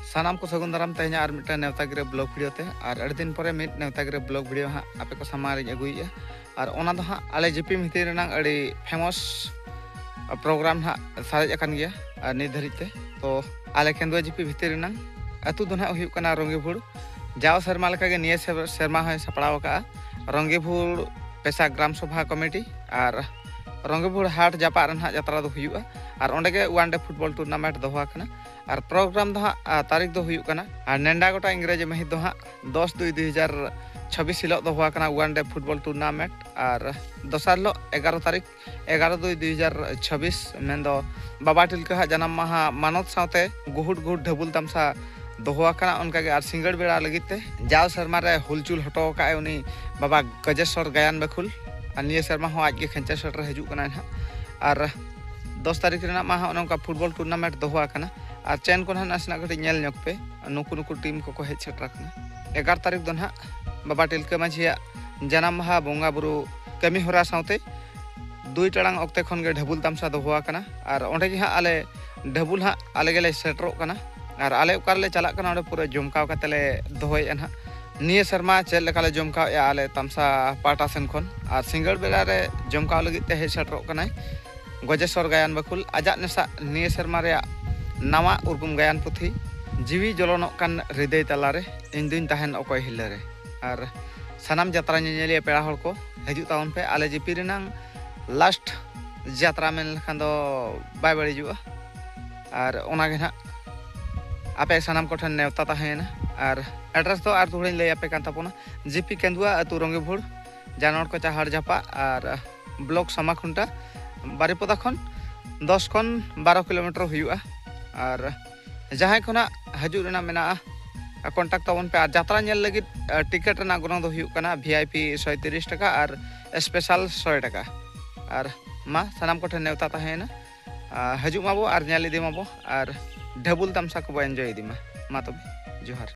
सानाम को सगुन दाराम तेहना और मिट्टा नेवतागिरे ब्लॉग वीडियो ते और अड़ी दिन पर मिट नेवतागिरे ब्लॉग वीडियो हाँ आपे को सामारिñ अगुइया और ओना दो हाँ आले जीपी मितिर रनांग अड़ी फेमस प्रोग्राम हाँ सारेज अकान गया और नित धरिते तो आले केंद्र जीपी भितर रनांग अतु दो हाँ हुयुग कना रंगीभुड़ जाव शर्मा लेका गे निये शर्मा है सपड़ाव का रंगीभुड़ पेशा ग्राम सभा कमिटी और रंगीभुड़ हाट जापा रन हाँ यात्रा दो हुयुगा और ओंडे गे वनडे फुटबॉल टूर्नामेंट दो हुआ और प्रोग्राम दो हाँ तारीख दो हुयुग कना और नेंडा गोटा इंग्रेज महित दो हाँ 10/2/2026 हिलो दो हुआ कना वनडे फुटबॉल टूर्नामेंट और दोसार हिलो 11 तारीख 11/2/2026 मेन बाबा तिलका हाँ जन्म माहा मानत साथे गुहुड गुहुड ढबुल तमसा दोहुआ कना उनका और सिंगड़ बेड़ा लगते जाव शर्मा रे हुलचुल हटो का उनी बाबा गजेश्वर गायन बखुल और निये शर्मा हो आज के खेंचा सेटर हजू कना और 10 तारीख रेना मा उनका फुटबॉल टूर्नामेंट दोहुआ कना और चैन को नासना कटी नेल ᱧᱚᱜ पे नुकु नुकु टीम को हेज सेटर कना 11 तारीख दो ना बाबा तिलका माझिया जन्म माहा बोंगा बुरु कमी होरा साउते 2 टाड़ांग अक्ते खन गे ढबुल तमसा दोहुआ कना और ओंडे गे हाँ आले ढबुल हाँ आले गेले सेटरो कना और आले उकारले चला कना ओंडे पूरा जमकाव कतेले दोहय ना निये शर्मा चेल लेकाले जमकाव या आले तमसा पाटा सेन खन और सिंगड़ बेला रे जमकाव लगित ते हेज सेटरो कना गजेश्वर गायन बखुल आजा नेसा निये शर्मा रे नवा उर्गुम गायन पुथी जीवी जलनोक कान हृदय तलारे इन दिन तहन अकय हिलरे और सानाम यात्रा नेलिया पेड़ा हड़ को हजू ताउन पे आले जीपी रेनांग लास्ट यात्रा मेन लखान दो बाय बड़ीजुआ और ओना गे ना आपे सानाम को ठन नेवता तहेना और एड्रेस तो और थोड़ी लय आपे कान तापोना जीपी केंदुआ अतु रंगीभुड़ जानवर को चाहाड़ जापा और ब्लॉक समाखुंटा बारीपदा खन 10 खन 12 किलोमीटर हुआ और जहाँ खोना हजू रेना मेना कॉन्टैक्ट ताबन पे यात्रा नेल लगी टिकट रेना गोनों दो हुयुग कना VIP 130 टाका और स्पेशल 100 टाका और मा सानाम को ठन नेवता तहेना हजू माबो और नेल इदी माबो और ढबुल तमसा को एंजॉय इदी मा तबे जोहार।